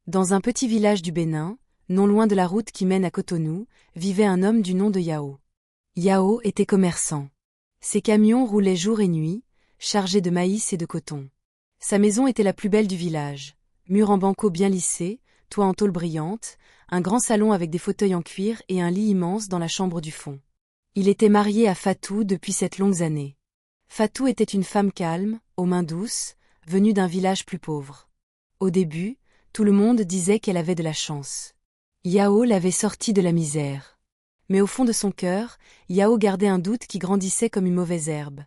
Dans un petit village du Bénin, non loin de la route qui mène à Cotonou, vivait un homme du nom de Yao. Yao était commerçant. Ses camions roulaient jour et nuit, chargés de maïs et de coton. Sa maison était la plus belle du village. Murs en banco bien lissés, toit en tôle brillante, un grand salon avec des fauteuils en cuir et un lit immense dans la chambre du fond. Il était marié à Fatou depuis 7 longues années. Fatou était une femme calme, aux mains douces, venue d'un village plus pauvre. Au début, tout le monde disait qu'elle avait de la chance. Yao l'avait sortie de la misère. Mais au fond de son cœur, Yao gardait un doute qui grandissait comme une mauvaise herbe.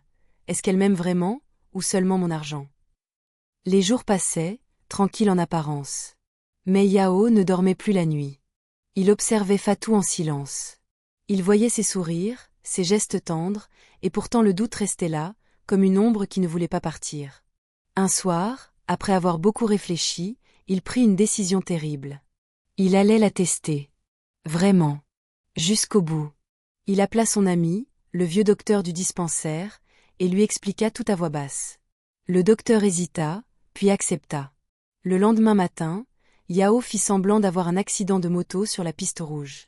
Est-ce qu'elle m'aime vraiment, ou seulement mon argent? Les jours passaient, tranquilles en apparence. Mais Yao ne dormait plus la nuit. Il observait Fatou en silence. Il voyait ses sourires, ses gestes tendres, et pourtant le doute restait là, comme une ombre qui ne voulait pas partir. Un soir, après avoir beaucoup réfléchi, il prit une décision terrible. Il allait la tester. Vraiment. Jusqu'au bout. Il appela son ami, le vieux docteur du dispensaire, et lui expliqua tout à voix basse. Le docteur hésita, puis accepta. Le lendemain matin, Yao fit semblant d'avoir un accident de moto sur la piste rouge.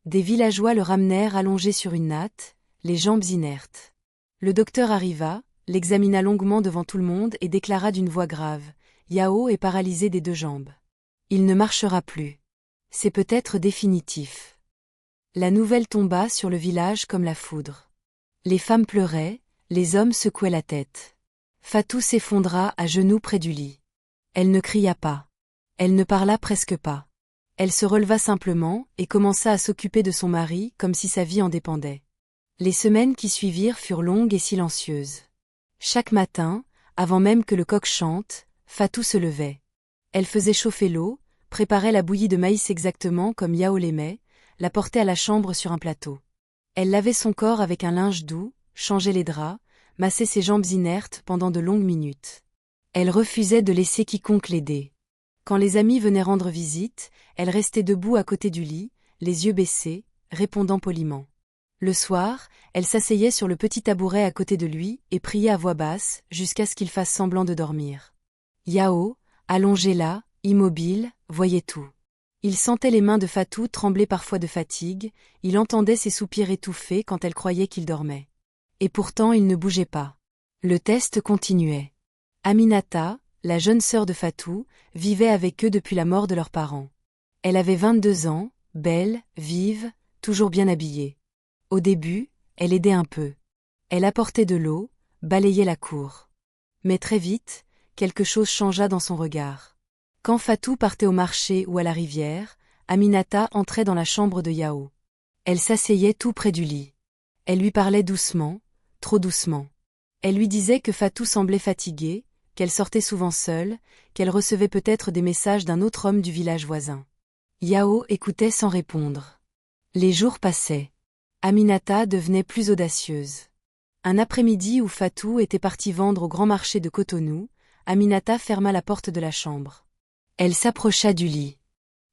Des villageois le ramenèrent allongé sur une natte, les jambes inertes. Le docteur arriva, l'examina longuement devant tout le monde et déclara d'une voix grave. Yao est paralysé des 2 jambes. Il ne marchera plus. C'est peut-être définitif. La nouvelle tomba sur le village comme la foudre. Les femmes pleuraient, les hommes secouaient la tête. Fatou s'effondra à genoux près du lit. Elle ne cria pas. Elle ne parla presque pas. Elle se releva simplement et commença à s'occuper de son mari comme si sa vie en dépendait. Les semaines qui suivirent furent longues et silencieuses. Chaque matin, avant même que le coq chante, Fatou se levait. Elle faisait chauffer l'eau, préparait la bouillie de maïs exactement comme Yao l'aimait, la portait à la chambre sur un plateau. Elle lavait son corps avec un linge doux, changeait les draps, massait ses jambes inertes pendant de longues minutes. Elle refusait de laisser quiconque l'aider. Quand les amis venaient rendre visite, elle restait debout à côté du lit, les yeux baissés, répondant poliment. Le soir, elle s'asseyait sur le petit tabouret à côté de lui et priait à voix basse jusqu'à ce qu'il fasse semblant de dormir. Yao, allongé là, immobile, voyait tout. Il sentait les mains de Fatou trembler parfois de fatigue, il entendait ses soupirs étouffés quand elle croyait qu'il dormait. Et pourtant il ne bougeait pas. Le test continuait. Aminata, la jeune sœur de Fatou, vivait avec eux depuis la mort de leurs parents. Elle avait 22 ans, belle, vive, toujours bien habillée. Au début, elle aidait un peu. Elle apportait de l'eau, balayait la cour. Mais très vite, quelque chose changea dans son regard. Quand Fatou partait au marché ou à la rivière, Aminata entrait dans la chambre de Yao. Elle s'asseyait tout près du lit. Elle lui parlait doucement, trop doucement. Elle lui disait que Fatou semblait fatiguée, qu'elle sortait souvent seule, qu'elle recevait peut-être des messages d'un autre homme du village voisin. Yao écoutait sans répondre. Les jours passaient. Aminata devenait plus audacieuse. Un après-midi où Fatou était partie vendre au grand marché de Cotonou, Aminata ferma la porte de la chambre. Elle s'approcha du lit.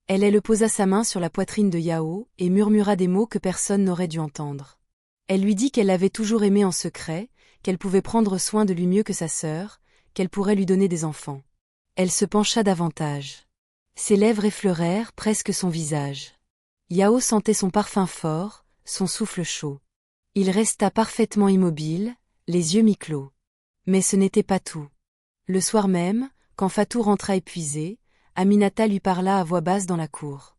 Elle posa sa main sur la poitrine de Yao et murmura des mots que personne n'aurait dû entendre. Elle lui dit qu'elle l'avait toujours aimé en secret, qu'elle pouvait prendre soin de lui mieux que sa sœur, qu'elle pourrait lui donner des enfants. Elle se pencha davantage. Ses lèvres effleurèrent presque son visage. Yao sentait son parfum fort, son souffle chaud. Il resta parfaitement immobile, les yeux mi-clos. Mais ce n'était pas tout. Le soir même, quand Fatou rentra épuisée, Aminata lui parla à voix basse dans la cour.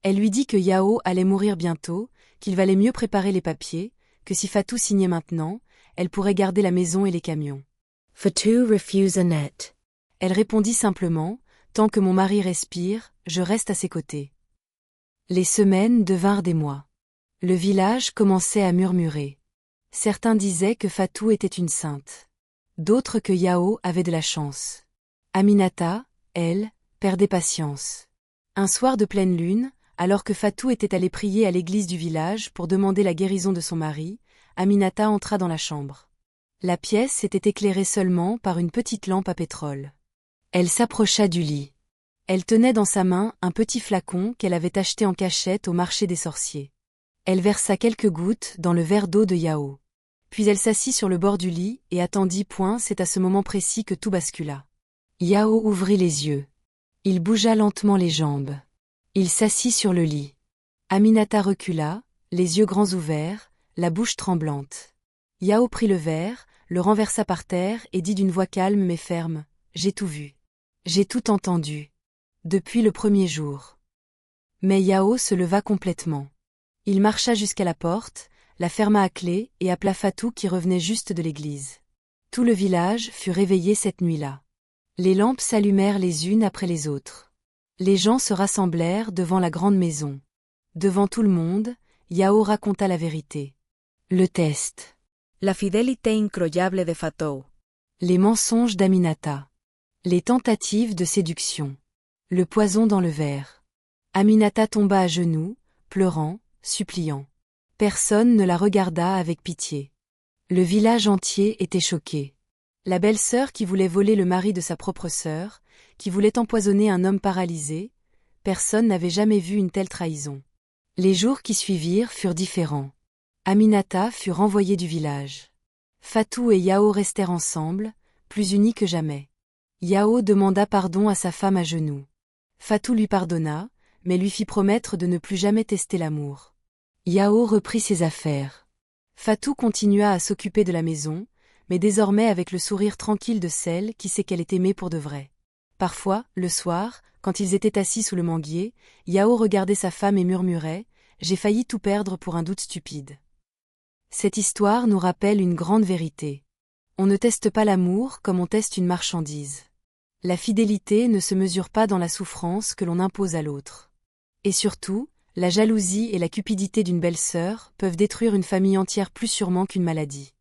Elle lui dit que Yao allait mourir bientôt, qu'il valait mieux préparer les papiers, que si Fatou signait maintenant, elle pourrait garder la maison et les camions. Fatou refuse net. Elle répondit simplement, « Tant que mon mari respire, je reste à ses côtés. » Les semaines devinrent des mois. Le village commençait à murmurer. Certains disaient que Fatou était une sainte. D'autres que Yao avait de la chance. Aminata, elle, perdait patience. Un soir de pleine lune, alors que Fatou était allée prier à l'église du village pour demander la guérison de son mari, Aminata entra dans la chambre. La pièce était éclairée seulement par une petite lampe à pétrole. Elle s'approcha du lit. Elle tenait dans sa main un petit flacon qu'elle avait acheté en cachette au marché des sorciers. Elle versa quelques gouttes dans le verre d'eau de Yao. Puis elle s'assit sur le bord du lit et attendit. C'est à ce moment précis que tout bascula. Yao ouvrit les yeux. Il bougea lentement les jambes. Il s'assit sur le lit. Aminata recula, les yeux grands ouverts, la bouche tremblante. Yao prit le verre, le renversa par terre et dit d'une voix calme mais ferme, « J'ai tout vu. J'ai tout entendu. Depuis le premier jour. » Mais Yao se leva complètement. Il marcha jusqu'à la porte, la ferma à clé et appela Fatou qui revenait juste de l'église. Tout le village fut réveillé cette nuit-là. Les lampes s'allumèrent les unes après les autres. Les gens se rassemblèrent devant la grande maison. Devant tout le monde, Yao raconta la vérité. Le test. La fidélité incroyable de Fatou. Les mensonges d'Aminata. Les tentatives de séduction. Le poison dans le verre. Aminata tomba à genoux, pleurant, suppliant. Personne ne la regarda avec pitié. Le village entier était choqué. La belle-sœur qui voulait voler le mari de sa propre sœur, qui voulait empoisonner un homme paralysé, personne n'avait jamais vu une telle trahison. Les jours qui suivirent furent différents. Aminata fut renvoyée du village. Fatou et Yao restèrent ensemble, plus unis que jamais. Yao demanda pardon à sa femme à genoux. Fatou lui pardonna, mais lui fit promettre de ne plus jamais tester l'amour. Yao reprit ses affaires. Fatou continua à s'occuper de la maison, mais désormais avec le sourire tranquille de celle qui sait qu'elle est aimée pour de vrai. Parfois, le soir, quand ils étaient assis sous le manguier, Yao regardait sa femme et murmurait « J'ai failli tout perdre pour un doute stupide ». Cette histoire nous rappelle une grande vérité. On ne teste pas l'amour comme on teste une marchandise. La fidélité ne se mesure pas dans la souffrance que l'on impose à l'autre. Et surtout, la jalousie et la cupidité d'une belle-sœur peuvent détruire une famille entière plus sûrement qu'une maladie.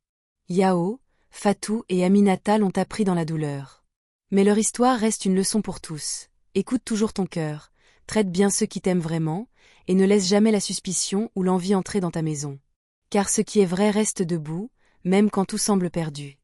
Yao, Fatou et Aminata l'ont appris dans la douleur. Mais leur histoire reste une leçon pour tous. Écoute toujours ton cœur, traite bien ceux qui t'aiment vraiment, et ne laisse jamais la suspicion ou l'envie entrer dans ta maison. Car ce qui est vrai reste debout, même quand tout semble perdu.